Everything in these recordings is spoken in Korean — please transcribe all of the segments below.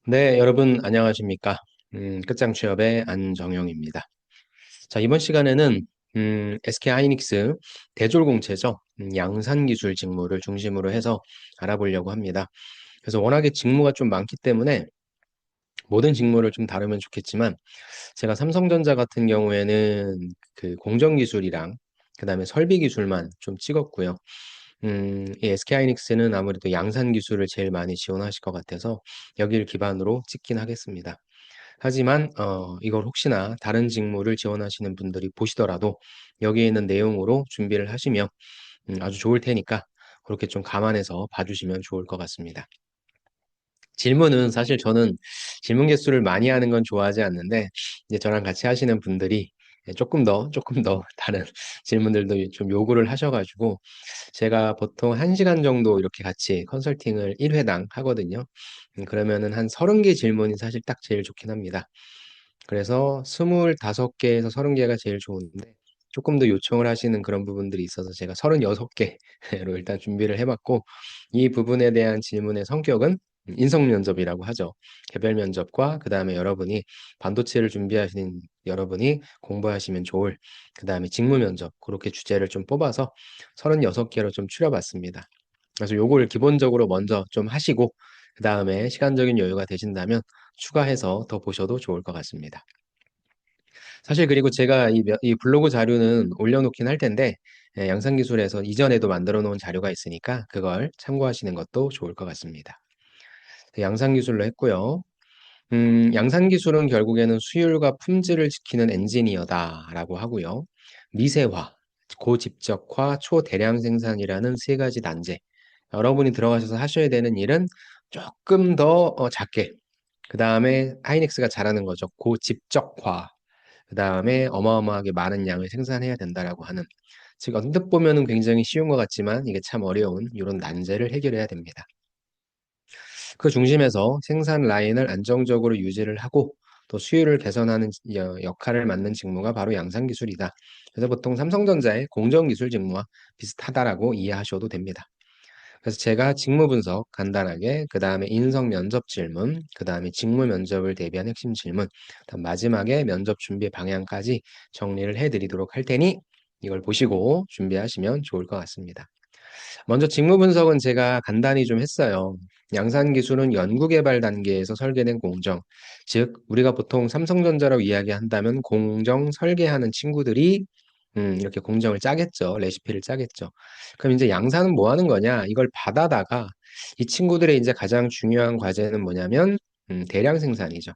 네, 여러분 안녕하십니까? 끝장 취업의 안정영입니다. 자, 이번 시간에는 SK 하이닉스 대졸공채죠. 양산기술 직무를 중심으로 해서 알아보려고 합니다. 그래서 워낙에 직무가 좀 많기 때문에 모든 직무를 좀 다루면 좋겠지만 제가 삼성전자 같은 경우에는 그 공정기술이랑 그다음에 설비기술만 좀 찍었고요. 이 SK하이닉스는 아무래도 양산기술을 제일 많이 지원하실 것 같아서 여기를 기반으로 찍긴 하겠습니다. 하지만 이걸 혹시나 다른 직무를 지원하시는 분들이 보시더라도 여기에 있는 내용으로 준비를 하시면 아주 좋을 테니까 그렇게 좀 감안해서 봐주시면 좋을 것 같습니다. 질문은 사실 저는 질문 개수를 많이 하는 건 좋아하지 않는데 이제 저랑 같이 하시는 분들이 조금 더 다른 질문들도 좀 요구를 하셔가지고 제가 보통 1시간 정도 이렇게 같이 컨설팅을 1회당 하거든요. 그러면은 한 30개 질문이 사실 딱 제일 좋긴 합니다. 그래서 25개에서 30개가 제일 좋은데 조금 더 요청을 하시는 그런 부분들이 있어서 제가 36개로 일단 준비를 해봤고 이 부분에 대한 질문의 성격은 인성 면접이라고 하죠. 개별 면접과 그 다음에 여러분이 반도체를 준비하시는 여러분이 공부하시면 좋을 그 다음에 직무 면접 그렇게 주제를 좀 뽑아서 36개로 좀 추려봤습니다. 그래서 요걸 기본적으로 먼저 좀 하시고 그 다음에 시간적인 여유가 되신다면 추가해서 더 보셔도 좋을 것 같습니다. 사실 그리고 제가 이 블로그 자료는 올려놓긴 할 텐데 양산기술에서 이전에도 만들어 놓은 자료가 있으니까 그걸 참고하시는 것도 좋을 것 같습니다. 양산기술로 했고요. 양산기술은 결국에는 수율과 품질을 지키는 엔지니어다라고 하고요. 미세화, 고집적화, 초대량 생산이라는 세 가지 난제. 여러분이 들어가셔서 하셔야 되는 일은 조금 더 작게. 그 다음에 하이닉스가 잘하는 거죠. 고집적화. 그 다음에 어마어마하게 많은 양을 생산해야 된다라고 하는. 즉 언뜻 보면은 굉장히 쉬운 것 같지만 이게 참 어려운 이런 난제를 해결해야 됩니다. 그 중심에서 생산 라인을 안정적으로 유지를 하고 또 수율을 개선하는 역할을 맡는 직무가 바로 양산기술이다. 그래서 보통 삼성전자의 공정기술 직무와 비슷하다라고 이해하셔도 됩니다. 그래서 제가 직무 분석 간단하게, 그 다음에 인성 면접 질문, 그 다음에 직무 면접을 대비한 핵심 질문, 다음 마지막에 면접 준비 방향까지 정리를 해드리도록 할 테니 이걸 보시고 준비하시면 좋을 것 같습니다. 먼저 직무 분석은 제가 간단히 좀 했어요. 양산 기술은 연구개발 단계에서 설계된 공정, 즉 우리가 보통 삼성전자로 이야기한다면 공정 설계하는 친구들이 이렇게 공정을 짜겠죠. 레시피를 짜겠죠. 그럼 이제 양산은 뭐 하는 거냐? 이걸 받아다가 이 친구들의 이제 가장 중요한 과제는 뭐냐면 대량 생산이죠.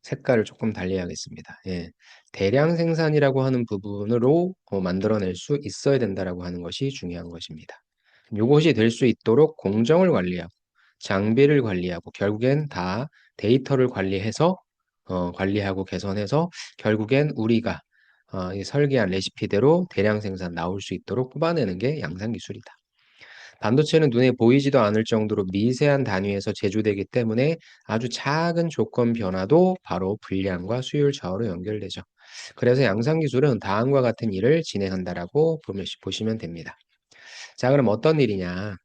색깔을 조금 달리하겠습니다. 예. 대량 생산이라고 하는 부분으로 만들어낼 수 있어야 된다라고 하는 것이 중요한 것입니다. 요것이 될 수 있도록 공정을 관리하고 장비를 관리하고 결국엔 다 데이터를 관리해서 관리하고 개선해서 결국엔 우리가 이 설계한 레시피대로 대량 생산 나올 수 있도록 뽑아내는 게 양산 기술이다. 반도체는 눈에 보이지도 않을 정도로 미세한 단위에서 제조되기 때문에 아주 작은 조건 변화도 바로 불량과 수율 저하로 연결되죠. 그래서 양산 기술은 다음과 같은 일을 진행한다라고 보시면 됩니다. 자, 그럼 어떤 일이냐?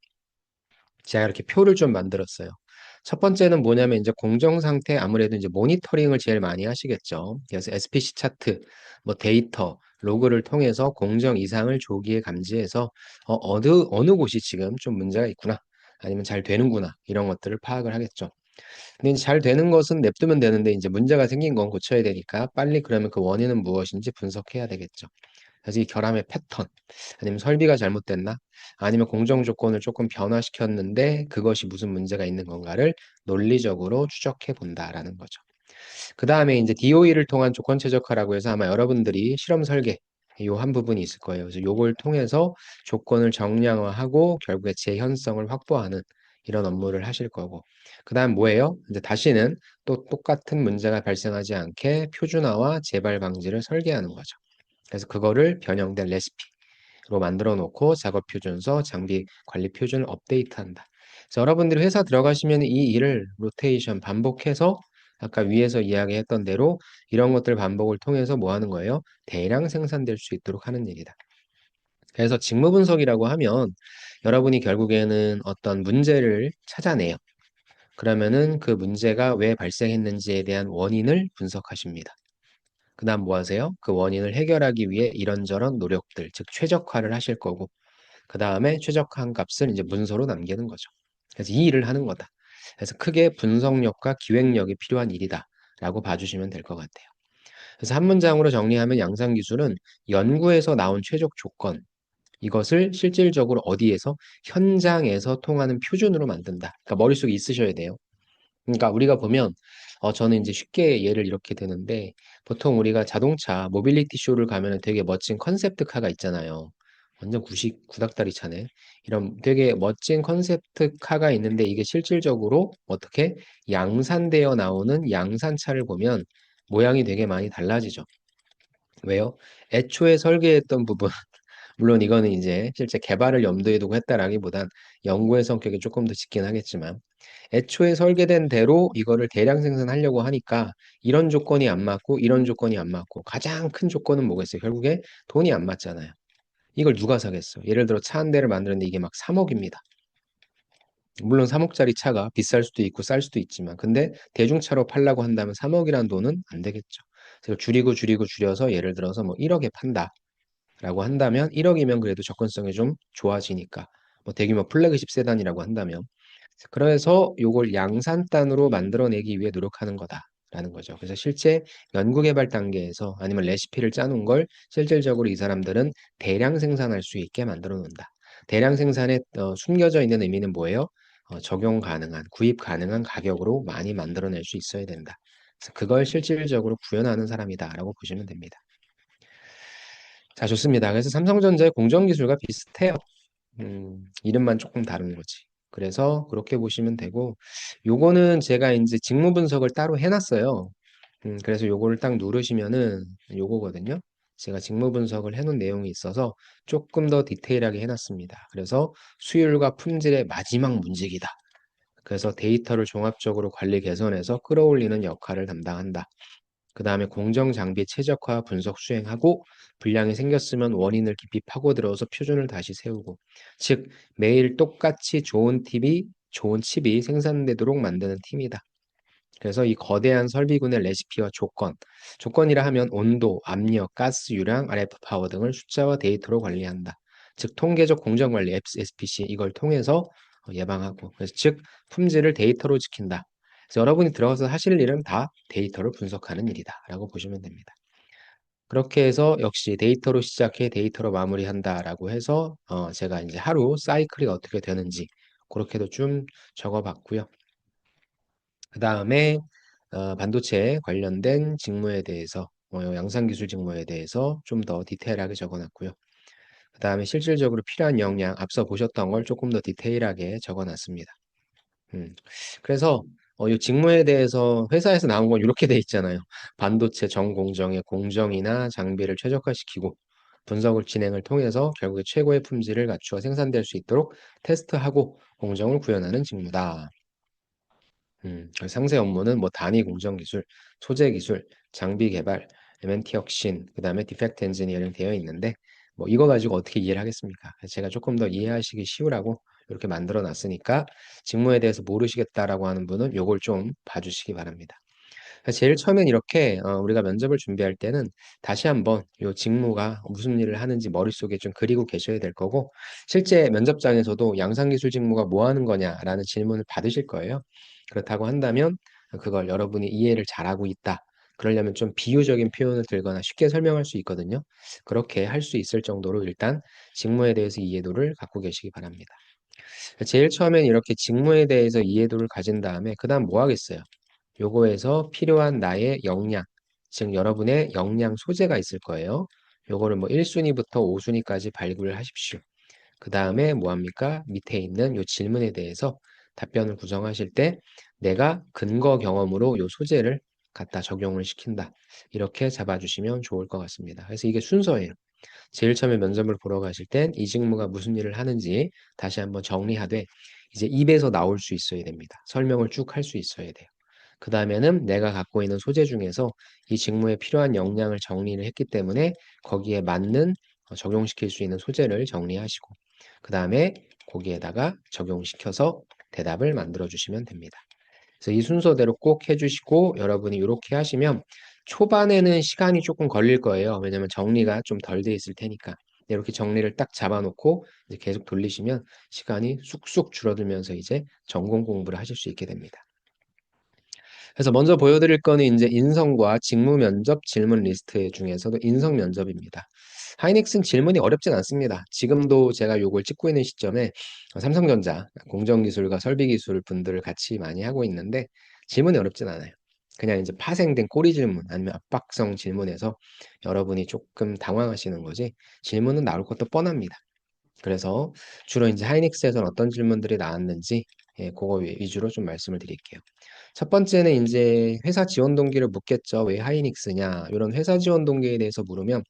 제가 이렇게 표를 좀 만들었어요. 첫 번째는 뭐냐면 이제 공정 상태 아무래도 이제 모니터링을 제일 많이 하시겠죠. 그래서 SPC 차트, 뭐 데이터, 로그를 통해서 공정 이상을 조기에 감지해서 어느 곳이 지금 좀 문제가 있구나. 아니면 잘 되는구나. 이런 것들을 파악을 하겠죠. 근데 이제 잘 되는 것은 냅두면 되는데 이제 문제가 생긴 건 고쳐야 되니까 빨리 그러면 그 원인은 무엇인지 분석해야 되겠죠. 그래서 이 결함의 패턴, 아니면 설비가 잘못됐나? 아니면 공정 조건을 조금 변화시켰는데 그것이 무슨 문제가 있는 건가를 논리적으로 추적해 본다라는 거죠. 그 다음에 이제 DOE를 통한 조건 최적화라고 해서 아마 여러분들이 실험 설계 요 한 부분이 있을 거예요. 그래서 요걸 통해서 조건을 정량화하고 결국에 재현성을 확보하는 이런 업무를 하실 거고. 그 다음 뭐예요? 이제 다시는 또 똑같은 문제가 발생하지 않게 표준화와 재발 방지를 설계하는 거죠. 그래서 그거를 변형된 레시피로 만들어 놓고 작업 표준서, 장비 관리 표준을 업데이트한다. 그래서 여러분들이 회사 들어가시면 이 일을 로테이션 반복해서 아까 위에서 이야기했던 대로 이런 것들 반복을 통해서 뭐 하는 거예요? 대량 생산될 수 있도록 하는 일이다. 그래서 직무 분석이라고 하면 여러분이 결국에는 어떤 문제를 찾아내요. 그러면은 그 문제가 왜 발생했는지에 대한 원인을 분석하십니다. 그 다음 뭐 하세요? 그 원인을 해결하기 위해 이런저런 노력들, 즉 최적화를 하실 거고, 그 다음에 최적화한 값을 이제 문서로 남기는 거죠. 그래서 이 일을 하는 거다. 그래서 크게 분석력과 기획력이 필요한 일이다 라고 봐주시면 될 것 같아요. 그래서 한 문장으로 정리하면 양산기술은 연구에서 나온 최적 조건, 이것을 실질적으로 어디에서? 현장에서 통하는 표준으로 만든다. 그러니까 머릿속에 있으셔야 돼요. 그러니까 우리가 보면 저는 이제 쉽게 예를 이렇게 드는데, 보통 우리가 자동차 모빌리티 쇼를 가면은 되게 멋진 컨셉트 카가 있잖아요. 완전 구닥다리 차네. 이런 되게 멋진 컨셉트 카가 있는데, 이게 실질적으로 어떻게 양산되어 나오는 양산차를 보면 모양이 되게 많이 달라지죠. 왜요? 애초에 설계했던 부분, 물론 이거는 이제 실제 개발을 염두에 두고 했다라기보단 연구의 성격이 조금 더 짙긴 하겠지만, 애초에 설계된 대로 이거를 대량 생산하려고 하니까 이런 조건이 안 맞고 이런 조건이 안 맞고, 가장 큰 조건은 뭐겠어요? 결국에 돈이 안 맞잖아요. 이걸 누가 사겠어? 예를 들어 차 한 대를 만드는데 이게 막 3억입니다. 물론 3억짜리 차가 비쌀 수도 있고 쌀 수도 있지만, 근데 대중차로 팔라고 한다면 3억이란 돈은 안 되겠죠. 그래서 줄이고 줄여서 예를 들어서 뭐 1억에 판다 라고 한다면, 1억이면 그래도 접근성이 좀 좋아지니까, 뭐 대규모 플래그십 세단이라고 한다면, 그래서 요걸 양산단으로 만들어내기 위해 노력하는 거다라는 거죠. 그래서 실제 연구개발 단계에서 아니면 레시피를 짜놓은 걸 실질적으로 이 사람들은 대량 생산할 수 있게 만들어 놓는다. 대량 생산에 숨겨져 있는 의미는 뭐예요? 적용 가능한, 구입 가능한 가격으로 많이 만들어낼 수 있어야 된다. 그래서 그걸 실질적으로 구현하는 사람이다라고 보시면 됩니다. 자, 좋습니다. 그래서 삼성전자의 공정기술과 비슷해요. 이름만 조금 다른 거지. 그래서 그렇게 보시면 되고, 요거는 제가 이제 직무 분석을 따로 해놨어요. 그래서 요거를 딱 누르시면은 요거거든요. 제가 직무 분석을 해놓은 내용이 있어서 조금 더 디테일하게 해놨습니다. 그래서 수율과 품질의 마지막 문제기다. 그래서 데이터를 종합적으로 관리 개선해서 끌어올리는 역할을 담당한다. 그 다음에 공정 장비 최적화 분석 수행하고, 불량이 생겼으면 원인을 깊이 파고들어서 표준을 다시 세우고, 즉 매일 똑같이 좋은 칩이 생산되도록 만드는 팀이다. 그래서 이 거대한 설비군의 레시피와 조건이라 하면 온도, 압력, 가스 유량, RF 파워 등을 숫자와 데이터로 관리한다. 즉 통계적 공정 관리 SPC, 이걸 통해서 예방하고, 그래서 즉 품질을 데이터로 지킨다. 그래서 여러분이 들어가서 하실 일은 다 데이터를 분석하는 일이다라고 보시면 됩니다. 그렇게 해서 역시 데이터로 시작해 데이터로 마무리한다라고 해서 제가 이제 하루 사이클이 어떻게 되는지 그렇게도 좀 적어봤고요. 그 다음에 반도체 관련된 직무에 대해서, 양산기술 직무에 대해서 좀 더 디테일하게 적어놨고요. 그 다음에 실질적으로 필요한 역량, 앞서 보셨던 걸 조금 더 디테일하게 적어놨습니다. 음. 그래서 이 직무에 대해서 회사에서 나온 건 이렇게 돼 있잖아요. 반도체 전 공정의 공정이나 장비를 최적화시키고, 분석을 진행을 통해서 결국에 최고의 품질을 갖추어 생산될 수 있도록 테스트하고 공정을 구현하는 직무다. 상세 업무는 뭐 단위 공정 기술, 소재 기술, 장비 개발, MNT 혁신, 그 다음에 디펙트 엔지니어링 되어 있는데, 뭐 이거 가지고 어떻게 이해를 하겠습니까? 제가 조금 더 이해하시기 쉬우라고 이렇게 만들어 놨으니까, 직무에 대해서 모르시겠다라고 하는 분은 요걸 좀 봐주시기 바랍니다. 제일 처음엔 이렇게 우리가 면접을 준비할 때는 다시 한번 요 직무가 무슨 일을 하는지 머릿속에 좀 그리고 계셔야 될 거고, 실제 면접장에서도 양산기술 직무가 뭐 하는 거냐라는 질문을 받으실 거예요. 그렇다고 한다면 그걸 여러분이 이해를 잘하고 있다, 그러려면 좀 비유적인 표현을 들거나 쉽게 설명할 수 있거든요. 그렇게 할 수 있을 정도로 일단 직무에 대해서 이해도를 갖고 계시기 바랍니다. 제일 처음엔 이렇게 직무에 대해서 이해도를 가진 다음에 그 다음 뭐 하겠어요? 요거에서 필요한 나의 역량, 즉 여러분의 역량 소재가 있을 거예요. 요거를 뭐 1순위부터 5순위까지 발굴을 하십시오. 그 다음에 뭐 합니까? 밑에 있는 요 질문에 대해서 답변을 구성하실 때 내가 근거 경험으로 요 소재를 갖다 적용을 시킨다. 이렇게 잡아주시면 좋을 것 같습니다. 그래서 이게 순서예요. 제일 처음에 면접을 보러 가실 땐 이 직무가 무슨 일을 하는지 다시 한번 정리하되, 이제 입에서 나올 수 있어야 됩니다. 설명을 쭉 할 수 있어야 돼요. 그 다음에는 내가 갖고 있는 소재 중에서 이 직무에 필요한 역량을 정리를 했기 때문에 거기에 맞는 적용시킬 수 있는 소재를 정리하시고, 그 다음에 거기에다가 적용시켜서 대답을 만들어 주시면 됩니다. 그래서 이 순서대로 꼭 해주시고 여러분이 이렇게 하시면 초반에는 시간이 조금 걸릴 거예요. 왜냐면 정리가 좀 덜 돼 있을 테니까. 이렇게 정리를 딱 잡아놓고 이제 계속 돌리시면 시간이 쑥쑥 줄어들면서 이제 전공 공부를 하실 수 있게 됩니다. 그래서 먼저 보여드릴 거는 이제 인성과 직무 면접 질문 리스트 중에서도 인성 면접입니다. 하이닉스는 질문이 어렵진 않습니다. 지금도 제가 요걸 찍고 있는 시점에 삼성전자 공정기술과 설비기술 분들을 같이 많이 하고 있는데 질문이 어렵진 않아요. 그냥 이제 파생된 꼬리 질문 아니면 압박성 질문에서 여러분이 조금 당황하시는 거지 질문은 나올 것도 뻔합니다. 그래서 주로 이제 하이닉스에서는 어떤 질문들이 나왔는지 그거 위주로 좀 말씀을 드릴게요. 첫 번째는 이제 회사 지원 동기를 묻겠죠. 왜 하이닉스냐? 이런 회사 지원 동기에 대해서 물으면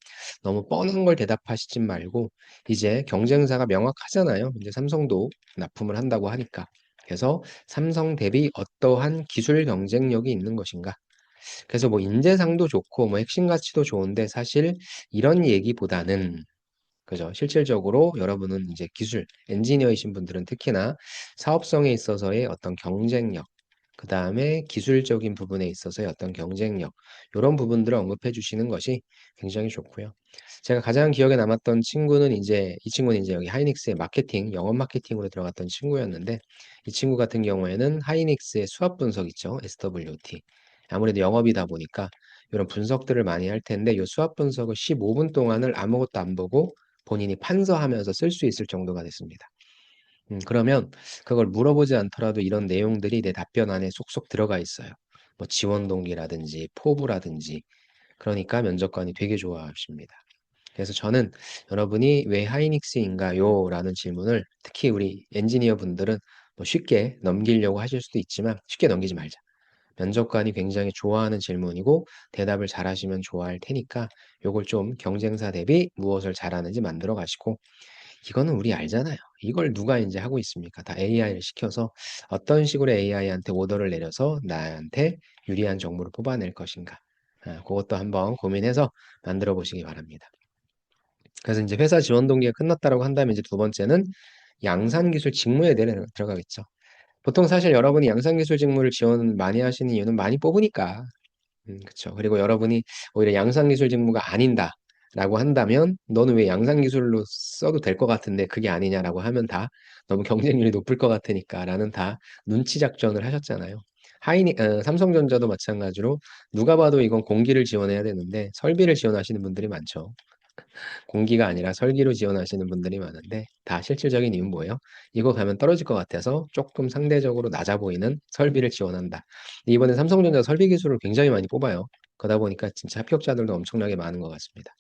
너무 뻔한 걸 대답하시지 말고 이제 경쟁사가 명확하잖아요. 이제 삼성도 납품을 한다고 하니까. 그래서 삼성 대비 어떠한 기술 경쟁력이 있는 것인가? 그래서 뭐 인재상도 좋고 뭐 핵심 가치도 좋은데 사실 이런 얘기보다는 그죠. 실질적으로 여러분은 이제 기술, 엔지니어이신 분들은 특히나 사업성에 있어서의 어떤 경쟁력, 그 다음에 기술적인 부분에 있어서의 어떤 경쟁력, 이런 부분들을 언급해 주시는 것이 굉장히 좋고요. 제가 가장 기억에 남았던 친구는 이제, 이 친구는 이제 여기 하이닉스의 마케팅, 영업 마케팅으로 들어갔던 친구였는데, 이 친구 같은 경우에는 하이닉스의 수압 분석 있죠. SWT. 아무래도 영업이다 보니까 이런 분석들을 많이 할 텐데, 이 수압 분석을 15분 동안을 아무것도 안 보고 본인이 판서하면서 쓸 수 있을 정도가 됐습니다. 그러면 그걸 물어보지 않더라도 이런 내용들이 내 답변 안에 속속 들어가 있어요. 뭐 지원 동기라든지 포부라든지 그러니까 면접관이 되게 좋아하십니다. 그래서 저는 여러분이 왜 하이닉스인가요? 라는 질문을 특히 우리 엔지니어 분들은 뭐 쉽게 넘기려고 하실 수도 있지만 쉽게 넘기지 말자. 면접관이 굉장히 좋아하는 질문이고 대답을 잘하시면 좋아할 테니까 요걸 좀 경쟁사 대비 무엇을 잘하는지 만들어 가시고 이거는 우리 알잖아요. 이걸 누가 이제 하고 있습니까? 다 AI를 시켜서 어떤 식으로 AI한테 오더를 내려서 나한테 유리한 정보를 뽑아낼 것인가. 그것도 한번 고민해서 만들어 보시기 바랍니다. 그래서 이제 회사 지원 동기가 끝났다고 한다면 이제 두 번째는 양산기술 직무에 들어가겠죠. 보통 사실 여러분이 양산기술 직무를 지원 많이 하시는 이유는 많이 뽑으니까. 그쵸. 그리고 여러분이 오히려 양산기술 직무가 아닌다라고 한다면 너는 왜 양산기술로 써도 될 것 같은데 그게 아니냐라고 하면 다 너무 경쟁률이 높을 것 같으니까라는 다 눈치 작전을 하셨잖아요. 삼성전자도 마찬가지로 누가 봐도 이건 공기를 지원해야 되는데 설비를 지원하시는 분들이 많죠. 공기가 아니라 설기로 지원하시는 분들이 많은데 다 실질적인 이유는 뭐예요? 이거 가면 떨어질 것 같아서 조금 상대적으로 낮아 보이는 설비를 지원한다. 이번에 삼성전자 설비 기술을 굉장히 많이 뽑아요. 그러다 보니까 진짜 합격자들도 엄청나게 많은 것 같습니다.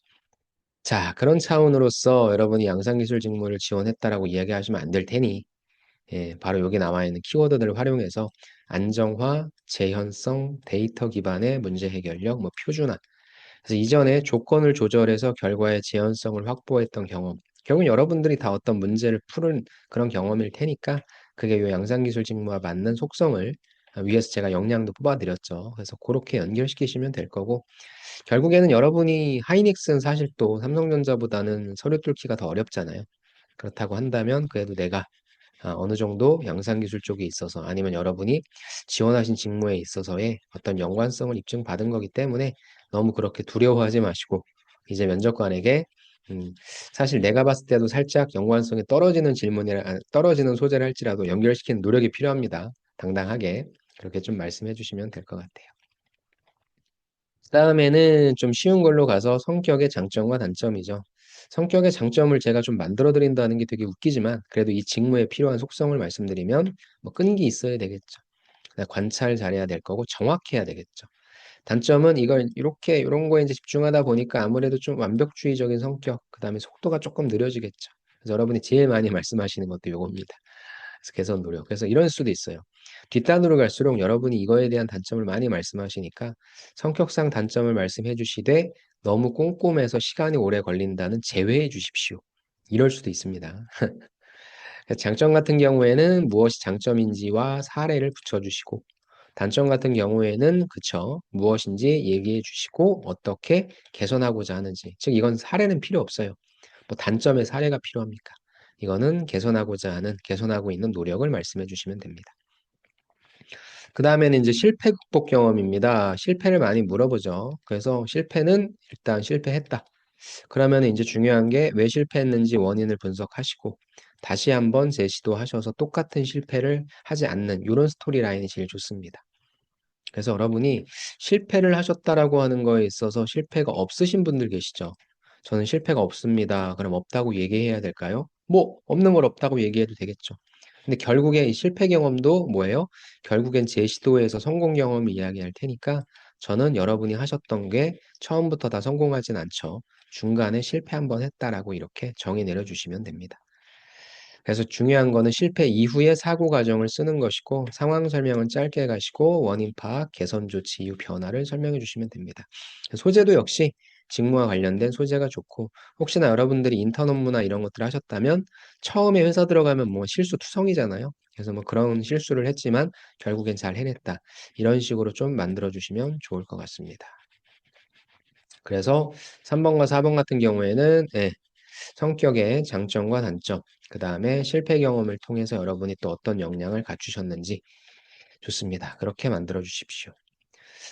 자, 그런 차원으로서 여러분이 양산기술 직무를 지원했다라고 이야기하시면 안 될 테니 바로 여기 나와 있는 키워드들을 활용해서 안정화, 재현성, 데이터 기반의 문제 해결력, 뭐 표준화 그래서 이전에 조건을 조절해서 결과의 재현성을 확보했던 경험. 결국 여러분들이 다 어떤 문제를 푸는 그런 경험일 테니까 그게 요 양산기술 직무와 맞는 속성을 위해서 제가 역량도 뽑아드렸죠. 그래서 그렇게 연결시키시면 될 거고 결국에는 여러분이 하이닉스는 사실 또 삼성전자보다는 서류 뚫기가 더 어렵잖아요. 그렇다고 한다면 그래도 내가 어느 정도 양산기술 쪽에 있어서 아니면 여러분이 지원하신 직무에 있어서의 어떤 연관성을 입증받은 거기 때문에 너무 그렇게 두려워하지 마시고 이제 면접관에게 사실 내가 봤을 때도 살짝 연관성이 떨어지는 떨어지는 소재를 할지라도 연결시키는 노력이 필요합니다. 당당하게 그렇게 좀 말씀해 주시면 될 것 같아요. 다음에는 좀 쉬운 걸로 가서 성격의 장점과 단점이죠. 성격의 장점을 제가 좀 만들어 드린다는 게 되게 웃기지만 그래도 이 직무에 필요한 속성을 말씀드리면 뭐 끈기 있어야 되겠죠. 관찰 잘해야 될 거고 정확해야 되겠죠. 단점은 이걸 이렇게 이런 거에 이제 집중하다 보니까 아무래도 좀 완벽주의적인 성격, 그다음에 속도가 조금 느려지겠죠. 그래서 여러분이 제일 많이 말씀하시는 것도 요겁니다. 그래서 개선 노력. 그래서 이럴 수도 있어요. 뒷단으로 갈수록 여러분이 이거에 대한 단점을 많이 말씀하시니까 성격상 단점을 말씀해 주시되 너무 꼼꼼해서 시간이 오래 걸린다는 제외해 주십시오. 이럴 수도 있습니다. 장점 같은 경우에는 무엇이 장점인지와 사례를 붙여주시고 단점 같은 경우에는 그쵸 무엇인지 얘기해 주시고 어떻게 개선하고자 하는지 즉 이건 사례는 필요 없어요. 뭐 단점의 사례가 필요합니까? 이거는 개선하고자 하는 개선하고 있는 노력을 말씀해 주시면 됩니다. 그 다음에는 이제 실패 극복 경험입니다. 실패를 많이 물어보죠. 그래서 실패는 일단 실패했다. 그러면 이제 중요한 게 왜 실패했는지 원인을 분석하시고 다시 한번 재시도하셔서 똑같은 실패를 하지 않는 이런 스토리 라인이 제일 좋습니다. 그래서 여러분이 실패를 하셨다라고 하는 거에 있어서 실패가 없으신 분들 계시죠? 저는 실패가 없습니다. 그럼 없다고 얘기해야 될까요? 뭐 없는 걸 없다고 얘기해도 되겠죠. 근데 결국에 이 실패 경험도 뭐예요? 결국엔 재시도에서 성공 경험을 이야기할 테니까 저는 여러분이 하셨던 게 처음부터 다 성공하진 않죠. 중간에 실패 한번 했다라고 이렇게 정의 내려주시면 됩니다. 그래서 중요한 거는 실패 이후의 사고 과정을 쓰는 것이고 상황 설명은 짧게 가시고 원인 파악, 개선 조치 이후 변화를 설명해 주시면 됩니다. 소재도 역시 직무와 관련된 소재가 좋고 혹시나 여러분들이 인턴 업무나 이런 것들 하셨다면 처음에 회사 들어가면 뭐 실수 투성이잖아요. 그래서 뭐 그런 실수를 했지만 결국엔 잘 해냈다. 이런 식으로 좀 만들어 주시면 좋을 것 같습니다. 그래서 3번과 4번 같은 경우에는 성격의 장점과 단점, 그 다음에 실패 경험을 통해서 여러분이 또 어떤 역량을 갖추셨는지 좋습니다. 그렇게 만들어 주십시오.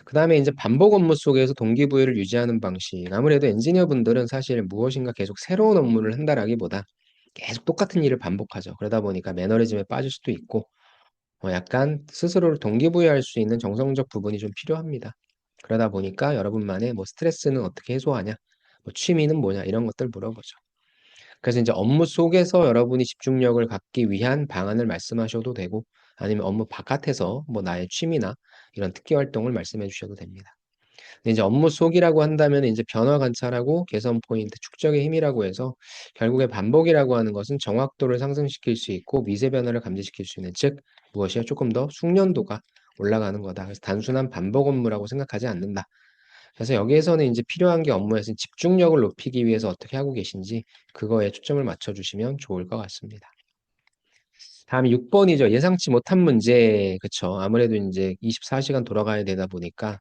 그 다음에 이제 반복 업무 속에서 동기부여를 유지하는 방식. 아무래도 엔지니어 분들은 사실 무엇인가 계속 새로운 업무를 한다라기보다 계속 똑같은 일을 반복하죠. 그러다 보니까 매너리즘에 빠질 수도 있고, 약간 스스로를 동기부여할 수 있는 정성적 부분이 좀 필요합니다. 그러다 보니까 여러분만의 뭐 스트레스는 어떻게 해소하냐, 뭐 취미는 뭐냐, 이런 것들 물어보죠. 그래서 이제 업무 속에서 여러분이 집중력을 갖기 위한 방안을 말씀하셔도 되고 아니면 업무 바깥에서 뭐 나의 취미나 이런 특기 활동을 말씀해 주셔도 됩니다. 근데 이제 업무 속이라고 한다면 이제 변화 관찰하고 개선 포인트 축적의 힘이라고 해서 결국에 반복이라고 하는 것은 정확도를 상승시킬 수 있고 미세 변화를 감지시킬 수 있는 즉 무엇이요? 조금 더 숙련도가 올라가는 거다. 그래서 단순한 반복 업무라고 생각하지 않는다. 그래서 여기에서는 이제 필요한 게 업무에서 집중력을 높이기 위해서 어떻게 하고 계신지 그거에 초점을 맞춰 주시면 좋을 것 같습니다. 다음에 6번이죠. 예상치 못한 문제. 그쵸. 아무래도 이제 24시간 돌아가야 되다 보니까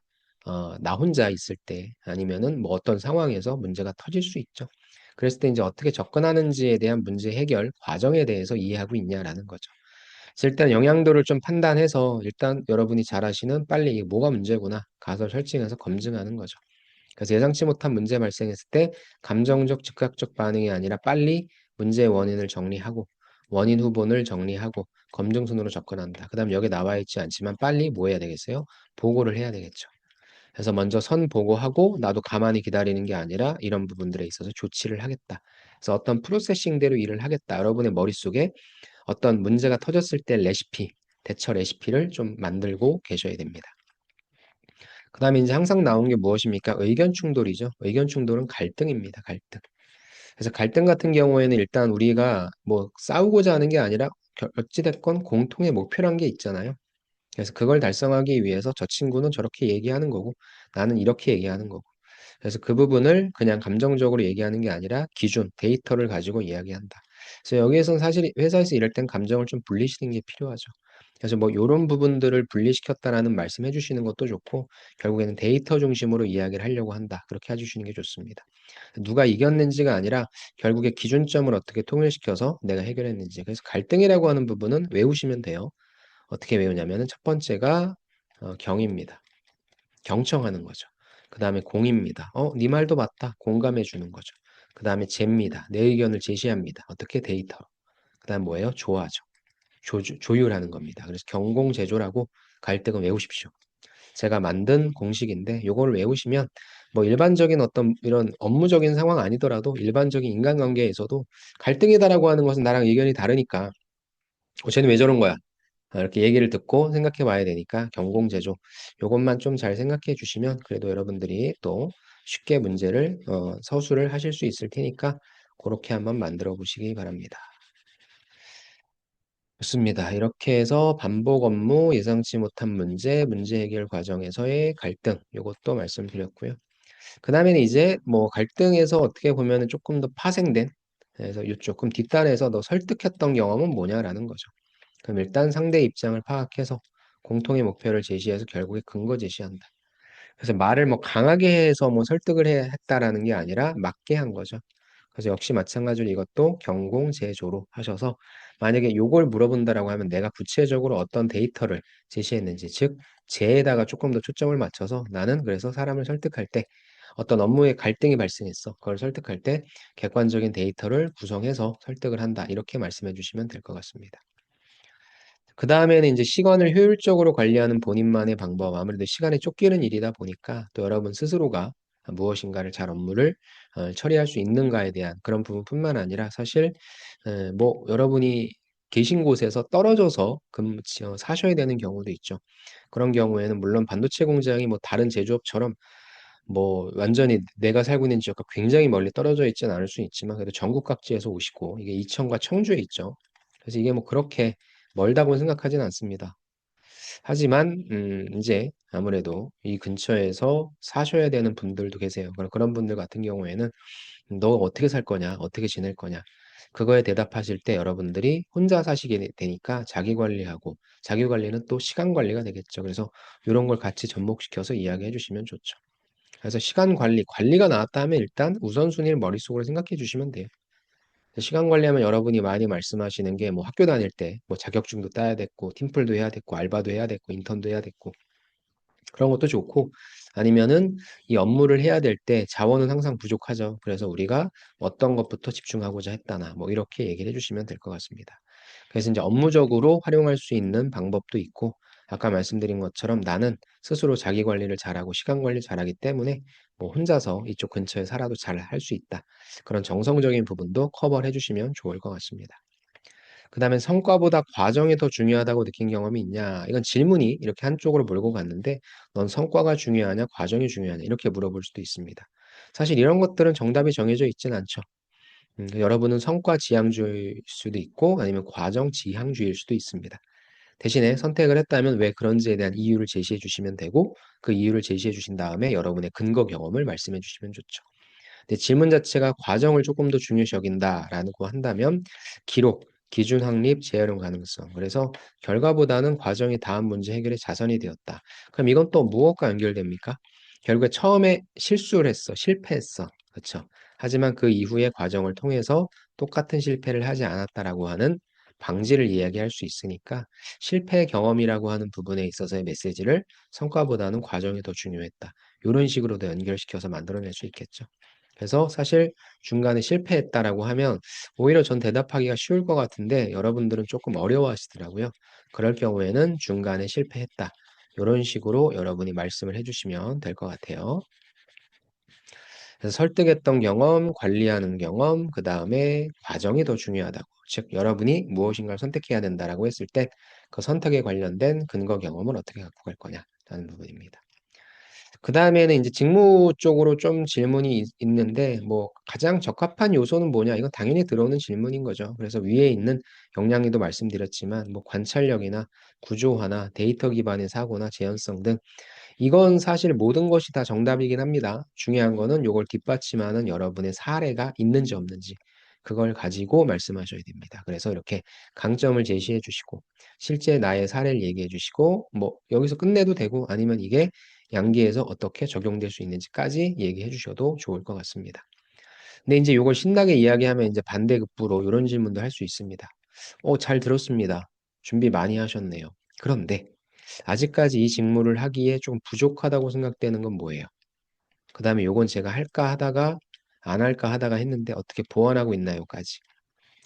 나 혼자 있을 때 아니면은 뭐 어떤 상황에서 문제가 터질 수 있죠. 그랬을 때 이제 어떻게 접근하는지에 대한 문제 해결 과정에 대해서 이해하고 있냐라는 거죠. 그래서 일단 영향도를 좀 판단해서 일단 여러분이 잘 아시는 빨리 이게 뭐가 문제구나 가서 설칭해서 검증하는 거죠. 그래서 예상치 못한 문제 발생했을 때 감정적 즉각적 반응이 아니라 빨리 문제의 원인을 정리하고 원인 후본을 정리하고 검증 순으로 접근한다. 그 다음 여기 나와 있지 않지만 빨리 뭐 해야 되겠어요? 보고를 해야 되겠죠. 그래서 먼저 선 보고하고 나도 가만히 기다리는 게 아니라 이런 부분들에 있어서 조치를 하겠다. 그래서 어떤 프로세싱대로 일을 하겠다. 여러분의 머릿속에 어떤 문제가 터졌을 때 레시피, 대처 레시피를 좀 만들고 계셔야 됩니다. 그 다음에 이제 항상 나오는 게 무엇입니까? 의견 충돌이죠. 의견 충돌은 갈등입니다. 갈등. 그래서 갈등 같은 경우에는 일단 우리가 뭐 싸우고자 하는 게 아니라 어찌됐건 공통의 목표란 게 있잖아요. 그래서 그걸 달성하기 위해서 저 친구는 저렇게 얘기하는 거고 나는 이렇게 얘기하는 거고. 그래서 그 부분을 그냥 감정적으로 얘기하는 게 아니라 기준, 데이터를 가지고 이야기한다. 그래서 여기에서는 사실 회사에서 이럴 땐 감정을 좀 분리시키는 게 필요하죠. 그래서 뭐 이런 부분들을 분리시켰다라는 말씀해 주시는 것도 좋고 결국에는 데이터 중심으로 이야기를 하려고 한다. 그렇게 해주시는 게 좋습니다. 누가 이겼는지가 아니라 결국에 기준점을 어떻게 통일시켜서 내가 해결했는지. 그래서 갈등이라고 하는 부분은 외우시면 돼요. 어떻게 외우냐면은 첫 번째가 경입니다. 경청하는 거죠. 그 다음에 공입니다. 네 말도 맞다. 공감해 주는 거죠. 그 다음에 제입니다. 내 의견을 제시합니다. 어떻게 데이터로. 그 다음 뭐예요? 조화죠. 조율하는 겁니다. 그래서 경공제조라고 갈등은 외우십시오. 제가 만든 공식인데 요거를 외우시면 뭐 일반적인 어떤 이런 업무적인 상황 아니더라도 일반적인 인간관계에서도 갈등이다라고 하는 것은 나랑 의견이 다르니까 쟤는 왜 저런 거야? 이렇게 얘기를 듣고 생각해 봐야 되니까 경공제조 요것만 좀 잘 생각해 주시면 그래도 여러분들이 또 쉽게 문제를 서술을 하실 수 있을 테니까 그렇게 한번 만들어 보시기 바랍니다. 좋습니다. 이렇게 해서 반복 업무, 예상치 못한 문제, 문제 해결 과정에서의 갈등 요것도 말씀드렸고요. 그 다음에는 이제 뭐 갈등에서 어떻게 보면은 조금 더 파생된 그래서 요 조금 뒷단에서 너 설득했던 경험은 뭐냐라는 거죠. 그럼 일단 상대 입장을 파악해서 공통의 목표를 제시해서 결국에 근거 제시한다. 그래서 말을 뭐 강하게 해서 뭐 설득을 했다라는 게 아니라 맞게 한 거죠. 그래서 역시 마찬가지로 이것도 경공제조로 하셔서 만약에 요걸 물어본다라고 하면 내가 구체적으로 어떤 데이터를 제시했는지, 즉 제에다가 조금 더 초점을 맞춰서 나는 그래서 사람을 설득할 때 어떤 업무에 갈등이 발생했어. 그걸 설득할 때 객관적인 데이터를 구성해서 설득을 한다. 이렇게 말씀해 주시면 될 것 같습니다. 그 다음에는 이제 시간을 효율적으로 관리하는 본인만의 방법. 아무래도 시간에 쫓기는 일이다 보니까 또 여러분 스스로가 무엇인가를 잘 업무를 처리할 수 있는가에 대한 그런 부분뿐만 아니라 사실 뭐 여러분이 계신 곳에서 떨어져서 사셔야 되는 경우도 있죠. 그런 경우에는 물론 반도체 공장이 뭐 다른 제조업처럼 뭐 완전히 내가 살고 있는 지역과 굉장히 멀리 떨어져 있지는 않을 수 있지만 그래도 전국 각지에서 오시고 이게 이천과 청주에 있죠. 그래서 이게 뭐 그렇게 멀다고 생각하진 않습니다. 하지만 인제 아무래도 이 근처에서 사셔야 되는 분들도 계세요. 그런 분들 같은 경우에는 "너 어떻게 살 거냐? 어떻게 지낼 거냐?" 그거에 대답하실 때 여러분들이 혼자 사시게 되니까 자기 관리하고 자기 관리는 또 시간 관리가 되겠죠. 그래서 요런 걸 같이 접목시켜서 이야기해 주시면 좋죠. 그래서 시간 관리가 나왔다 하면 일단 우선순위를 머릿속으로 생각해 주시면 돼요. 시간 관리하면 여러분이 많이 말씀하시는 게 뭐 학교 다닐 때 뭐 자격증도 따야 됐고 팀플도 해야 됐고 알바도 해야 됐고 인턴도 해야 됐고 그런 것도 좋고 아니면은 이 업무를 해야 될 때 자원은 항상 부족하죠. 그래서 우리가 어떤 것부터 집중하고자 했다나 뭐 이렇게 얘기를 해 주시면 될 것 같습니다. 그래서 인제 업무적으로 활용할 수 있는 방법도 있고 아까 말씀드린 것처럼 나는 스스로 자기 관리를 잘하고 시간 관리를 잘하기 때문에 뭐 혼자서 이쪽 근처에 살아도 잘 할 수 있다. 그런 정성적인 부분도 커버를 해 주시면 좋을 것 같습니다. 그다음에 "성과보다 과정이 더 중요하다고 느낀 경험이 있냐?" 이건 질문이 이렇게 한쪽으로 몰고 갔는데 "넌 성과가 중요하냐? 과정이 중요하냐?" 이렇게 물어볼 수도 있습니다. 사실 이런 것들은 정답이 정해져 있진 않죠. 여러분은 성과 지향주의일 수도 있고 아니면 과정 지향주의일 수도 있습니다. 대신에 선택을 했다면 왜 그런지에 대한 이유를 제시해 주시면 되고 그 이유를 제시해 주신 다음에 여러분의 근거 경험을 말씀해 주시면 좋죠. 근데 질문 자체가 과정을 조금 더 중요시 여긴다라고 한다면 기록, 기준 확립, 재활용 가능성. 그래서 결과보다는 과정이 다음 문제 해결의 자선이 되었다. 그럼 이건 또 무엇과 연결됩니까? 결국에 처음에 실수를 했어. 실패했어. 그쵸? 하지만 그 이후의 과정을 통해서 똑같은 실패를 하지 않았다라고 하는 방지를 이야기할 수 있으니까 실패 경험이라고 하는 부분에 있어서의 메시지를 성과보다는 과정이 더 중요했다. 요런 식으로도 연결시켜서 만들어낼 수 있겠죠. 그래서 사실 중간에 실패했다라고 하면 오히려 전 대답하기가 쉬울 것 같은데 여러분들은 조금 어려워하시더라고요. 그럴 경우에는 중간에 실패했다. 요런 식으로 여러분이 말씀을 해 주시면 될 것 같아요. 그래서 설득했던 경험, 관리하는 경험, 그다음에 과정이 더 중요하다고. 즉 여러분이 무엇인가를 선택해야 된다라고 했을 때 그 선택에 관련된 근거 경험을 어떻게 갖고 갈 거냐라는 부분입니다. 그다음에는 인제 직무 쪽으로 좀 질문이 있는데 뭐 가장 적합한 요소는 뭐냐 이건 당연히 들어오는 질문인 거죠. 그래서 위에 있는 역량에도 말씀드렸지만 뭐 관찰력이나 구조화나 데이터 기반의 사고나 재현성 등 이건 사실 모든 것이 다 정답이긴 합니다. 중요한 거는 요걸 뒷받침하는 여러분의 사례가 있는지 없는지 그걸 가지고 말씀하셔야 됩니다. 그래서 이렇게 강점을 제시해 주시고 실제 나의 사례를 얘기해 주시고 뭐 여기서 끝내도 되고 아니면 이게 양기에서 어떻게 적용될 수 있는지까지 얘기해 주셔도 좋을 것 같습니다. 근데 인제 요걸 신나게 이야기하면 인제 반대급부로 요런 질문도 할 수 있습니다. 잘 들었습니다. 준비 많이 하셨네요. 그런데 아직까지 이 직무를 하기에 좀 부족하다고 생각되는 건 뭐예요? 그다음에 요건 제가 할까 하다가 안 할까 하다가 했는데 어떻게 보완하고 있나요?까지.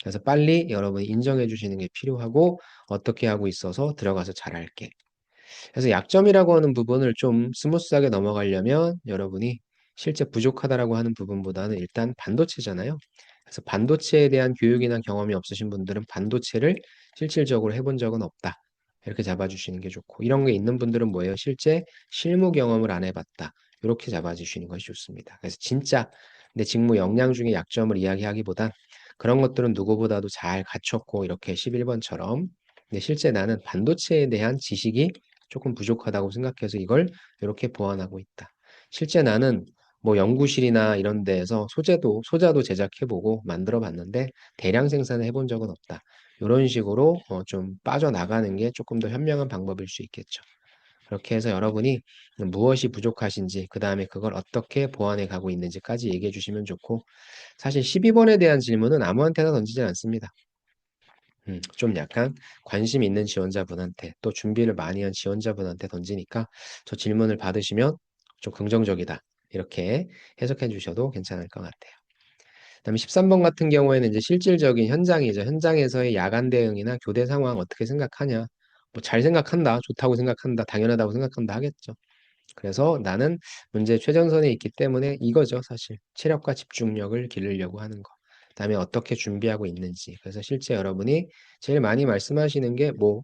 그래서 빨리 여러분이 인정해 주시는 게 필요하고 "어떻게 하고 있어서 들어가서 잘할게." 그래서 약점이라고 하는 부분을 좀 스무스하게 넘어가려면 여러분이 실제 부족하다라고 하는 부분보다는 일단 반도체잖아요. 그래서 반도체에 대한 교육이나 경험이 없으신 분들은 반도체를 실질적으로 해본 적은 없다. 이렇게 잡아주시는 게 좋고 이런 게 있는 분들은 뭐예요? 실제 실무 경험을 안 해봤다. 이렇게 잡아주시는 것이 좋습니다. 그래서 진짜 내 직무 역량 중에 약점을 이야기하기보단 그런 것들은 누구보다도 잘 갖췄고 이렇게 11번처럼 근데 실제 나는 반도체에 대한 지식이 조금 부족하다고 생각해서 이걸 이렇게 보완하고 있다. 실제 나는 뭐 연구실이나 이런 데에서 소자도 제작해 보고 만들어 봤는데 대량 생산을 해본 적은 없다. 요런 식으로 좀 빠져나가는 게 조금 더 현명한 방법일 수 있겠죠. 그렇게 해서 여러분이 무엇이 부족하신지, 그 다음에 그걸 어떻게 보완해 가고 있는지까지 얘기해 주시면 좋고, 사실 12번에 대한 질문은 아무한테나 던지지 않습니다. 좀 약간 관심 있는 지원자분한테 또 준비를 많이 한 지원자분한테 던지니까 저 질문을 받으시면 좀 긍정적이다. 이렇게 해석해 주셔도 괜찮을 것 같아요. 그다음에 13번 같은 경우에는 이제 실질적인 현장이죠. 현장에서의 야간 대응이나 교대 상황 어떻게 생각하냐. 뭐 잘 생각한다, 좋다고 생각한다, 당연하다고 생각한다 하겠죠. 그래서 나는 문제 최전선에 있기 때문에 이거죠, 사실. 체력과 집중력을 기르려고 하는 거. 그다음에 어떻게 준비하고 있는지. 그래서 실제 여러분이 제일 많이 말씀하시는 게 뭐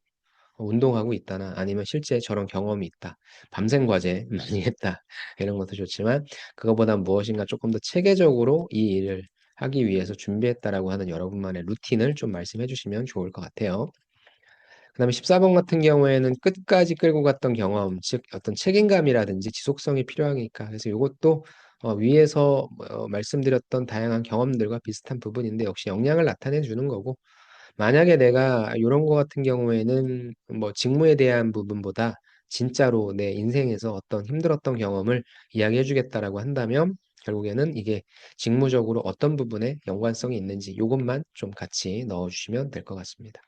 운동하고 있다나 아니면 실제 저런 경험이 있다. 밤샘 과제 많이 했다. 이런 것도 좋지만 그거보다 무엇인가 조금 더 체계적으로 이 일을 하기 위해서 준비했다라고 하는 여러분만의 루틴을 좀 말씀해 주시면 좋을 것 같아요. 그다음에 14번 같은 경우에는 끝까지 끌고 갔던 경험, 즉 어떤 책임감이라든지 지속성이 필요하니까. 그래서 이것도 위에서 말씀드렸던 다양한 경험들과 비슷한 부분인데 역시 역량을 나타내 주는 거고 만약에 내가 이런 거 같은 경우에는 뭐 직무에 대한 부분보다 진짜로 내 인생에서 어떤 힘들었던 경험을 이야기해 주겠다라고 한다면 결국에는 이게 직무적으로 어떤 부분에 연관성이 있는지 요것만 좀 같이 넣어 주시면 될 것 같습니다.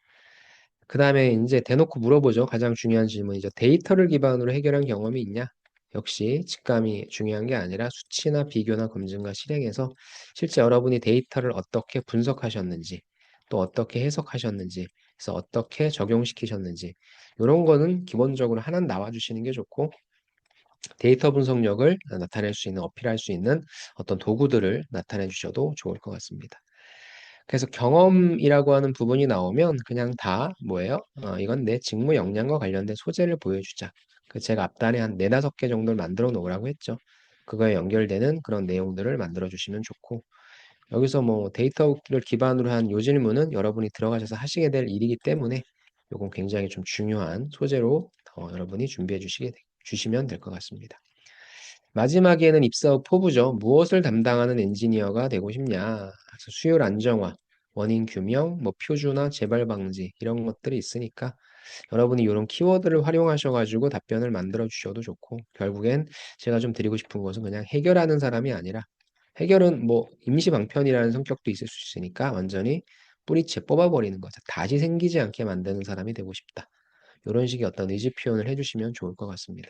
그다음에 인제 대놓고 물어보죠. 가장 중요한 질문이죠. 데이터를 기반으로 해결한 경험이 있냐? 역시 직감이 중요한 게 아니라 수치나 비교나 검증과 실행에서 실제 여러분이 데이터를 어떻게 분석하셨는지, 또 어떻게 해석하셨는지, 그래서 어떻게 적용시키셨는지 요런 거는 기본적으로 하나는 나와 주시는 게 좋고 데이터 분석력을 나타낼 수 있는 어필할 수 있는 어떤 도구들을 나타내 주셔도 좋을 것 같습니다. 그래서 경험이라고 하는 부분이 나오면 그냥 다 뭐예요? 이건 내 직무 역량과 관련된 소재를 보여주자. 그 제가 앞단에 한 네다섯 개 정도를 만들어 놓으라고 했죠. 그거에 연결되는 그런 내용들을 만들어 주시면 좋고 여기서 뭐 데이터를 기반으로 한 요 질문은 여러분이 들어가셔서 하시게 될 일이기 때문에 요건 굉장히 좀 중요한 소재로 여러분이 준비해 주시면 될 것 같습니다. 마지막에는 입사 후 포부죠. 무엇을 담당하는 엔지니어가 되고 싶냐. 그래서 수율 안정화, 원인 규명, 뭐 표준화, 재발 방지 이런 것들이 있으니까 여러분이 이런 키워드를 활용하셔가지고 답변을 만들어 주셔도 좋고 결국엔 제가 좀 드리고 싶은 것은 그냥 해결하는 사람이 아니라 해결은 뭐 임시 방편이라는 성격도 있을 수 있으니까 완전히 뿌리채 뽑아버리는 거죠. 다시 생기지 않게 만드는 사람이 되고 싶다. 이런 식의 어떤 의지 표현을 해주시면 좋을 것 같습니다.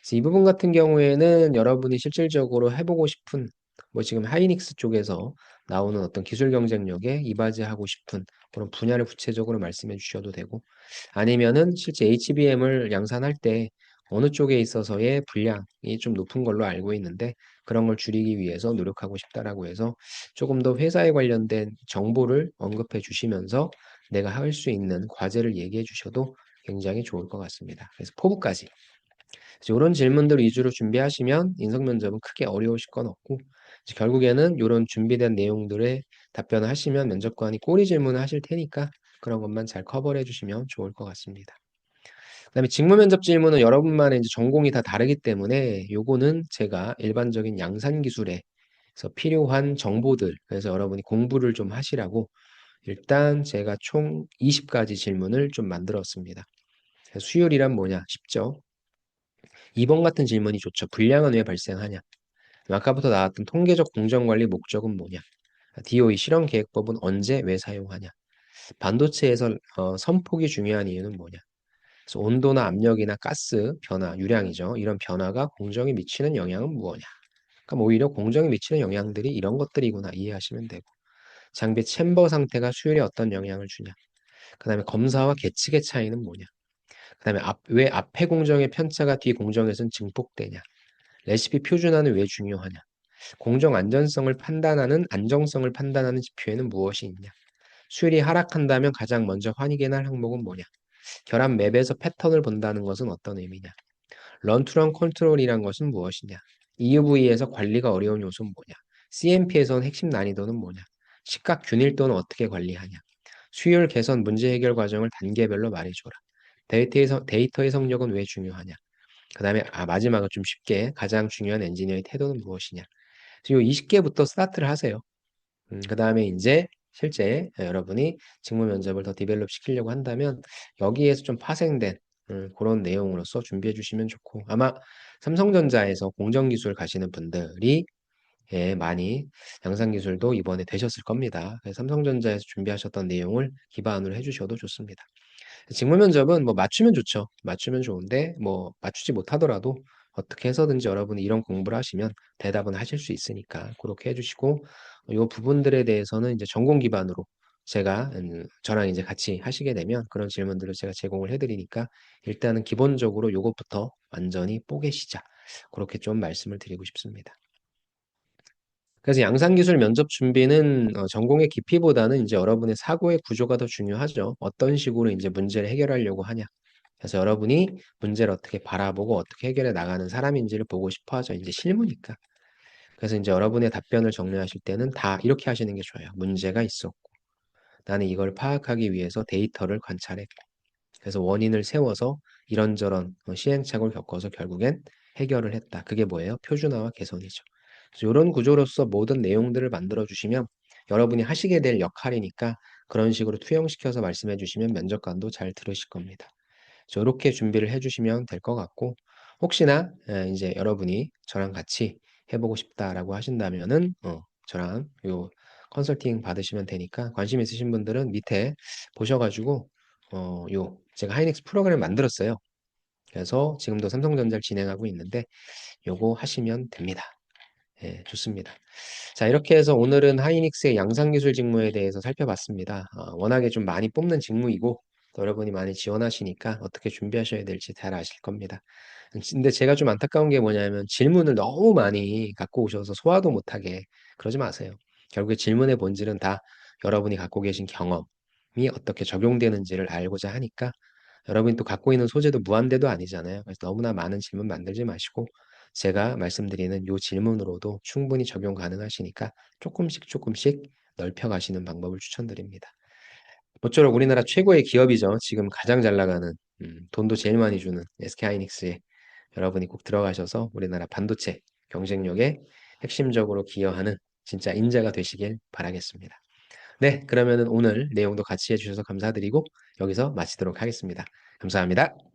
그래서 이 부분 같은 경우에는 여러분이 실질적으로 해보고 싶은 뭐 지금 하이닉스 쪽에서 나오는 어떤 기술 경쟁력에 이바지하고 싶은 그런 분야를 구체적으로 말씀해 주셔도 되고 아니면은 실제 HBM을 양산할 때 어느 쪽에 있어서의 분량이 좀 높은 걸로 알고 있는데 그런 걸 줄이기 위해서 노력하고 싶다라고 해서 조금 더 회사에 관련된 정보를 언급해 주시면서 내가 할 수 있는 과제를 얘기해 주셔도 굉장히 좋을 것 같습니다. 그래서 포부까지 이런 질문들 위주로 준비하시면 인성 면접은 크게 어려우실 건 없고 이제 결국에는 이런 준비된 내용들에 답변을 하시면 면접관이 꼬리 질문을 하실 테니까 그런 것만 잘 커버해 주시면 좋을 것 같습니다. 그다음에 직무 면접 질문은 여러분만의 이제 전공이 다 다르기 때문에 요거는 제가 일반적인 양산 기술에서 필요한 정보들 그래서 여러분이 공부를 좀 하시라고 일단 제가 총 20가지 질문을 좀 만들었습니다. 수율이란 뭐냐? 쉽죠? 2번 같은 질문이 좋죠. 불량은 왜 발생하냐? 아까부터 나왔던 통계적 공정관리 목적은 뭐냐? DOE 실험계획법은 언제 왜 사용하냐? 반도체에서 선폭이 중요한 이유는 뭐냐? 그래서 온도나 압력이나 가스 변화, 유량이죠. 이런 변화가 공정에 미치는 영향은 무엇이냐? 그럼 오히려 공정에 미치는 영향들이 이런 것들이구나 이해하시면 되고 장비 챔버 상태가 수율에 어떤 영향을 주냐? 그 다음에 검사와 계측의 차이는 뭐냐? 그 다음에 왜 앞에 공정의 편차가 뒤 공정에서는 증폭되냐? 레시피 표준화는 왜 중요하냐? 공정 안정성을 판단하는 지표에는 무엇이 있냐? 수율이 하락한다면 가장 먼저 환기게 날 항목은 뭐냐? 결합 맵에서 패턴을 본다는 것은 어떤 의미냐? 런투런 컨트롤이란 것은 무엇이냐? EUV에서 관리가 어려운 요소는 뭐냐? CMP에서는 핵심 난이도는 뭐냐? 시각 균일도는 어떻게 관리하냐? 수율 개선 문제 해결 과정을 단계별로 말해줘라. 데이터의 성력은 왜 중요하냐? 그 다음에 마지막은 좀 쉽게 가장 중요한 엔지니어의 태도는 무엇이냐? 이 20개부터 스타트를 하세요. 그 다음에 이제 실제 여러분이 직무 면접을 더 디벨롭 시키려고 한다면 여기에서 좀 파생된 그런 내용으로서 준비해 주시면 좋고 아마 삼성전자에서 공정기술 가시는 분들이 예, 많이 양산기술도 이번에 되셨을 겁니다. 그래서 삼성전자에서 준비하셨던 내용을 기반으로 해주셔도 좋습니다. 직무 면접은 뭐 맞추면 좋죠. 맞추면 좋은데 뭐 맞추지 못하더라도 어떻게 해서든지 여러분이 이런 공부를 하시면 대답은 하실 수 있으니까 그렇게 해주시고 이 부분들에 대해서는 이제 전공 기반으로 제가 저랑 이제 같이 하시게 되면 그런 질문들을 제가 제공을 해드리니까 일단은 기본적으로 요것부터 완전히 뽀개시자 그렇게 좀 말씀을 드리고 싶습니다. 그래서 양산기술 면접 준비는 전공의 깊이보다는 이제 여러분의 사고의 구조가 더 중요하죠. 어떤 식으로 이제 문제를 해결하려고 하냐. 그래서 여러분이 문제를 어떻게 바라보고 어떻게 해결해 나가는 사람인지를 보고 싶어 하죠. 이제 실무니까. 그래서 이제 여러분의 답변을 정리하실 때는 다 이렇게 하시는 게 좋아요. 문제가 있었고, 나는 이걸 파악하기 위해서 데이터를 관찰했고, 그래서 원인을 세워서 이런저런 시행착오를 겪어서 결국엔 해결을 했다. 그게 뭐예요? 표준화와 개선이죠. 그래서 이런 구조로서 모든 내용들을 만들어 주시면 여러분이 하시게 될 역할이니까 그런 식으로 투영시켜서 말씀해 주시면 면접관도 잘 들으실 겁니다. 이렇게 준비를 해주시면 될 것 같고 혹시나 이제 여러분이 저랑 같이 해보고 싶다라고 하신다면은 저랑 요 컨설팅 받으시면 되니까 관심 있으신 분들은 밑에 보셔가지고 요 제가 하이닉스 프로그램 만들었어요. 그래서 지금도 삼성전자를 진행하고 있는데 요거 하시면 됩니다. 예, 좋습니다. 자, 이렇게 해서 오늘은 하이닉스의 양산기술 직무에 대해서 살펴봤습니다. 워낙에 좀 많이 뽑는 직무이고 또 여러분이 많이 지원하시니까 어떻게 준비하셔야 될지 잘 아실 겁니다. 근데 제가 좀 안타까운 게 뭐냐면 질문을 너무 많이 갖고 오셔서 소화도 못하게 그러지 마세요. 결국에 질문의 본질은 다 여러분이 갖고 계신 경험이 어떻게 적용되는지를 알고자 하니까 여러분이 또 갖고 있는 소재도 무한대도 아니잖아요. 그래서 너무나 많은 질문 만들지 마시고 제가 말씀드리는 요 질문으로도 충분히 적용 가능하시니까 조금씩 조금씩 넓혀가시는 방법을 추천드립니다. 모쪼록 우리나라 최고의 기업이죠. 지금 가장 잘 나가는 돈도 제일 많이 주는 SK하이닉스에 여러분이 꼭 들어가셔서 우리나라 반도체 경쟁력에 핵심적으로 기여하는 진짜 인재가 되시길 바라겠습니다. 네, 그러면은 오늘 내용도 같이 해주셔서 감사드리고 여기서 마치도록 하겠습니다. 감사합니다.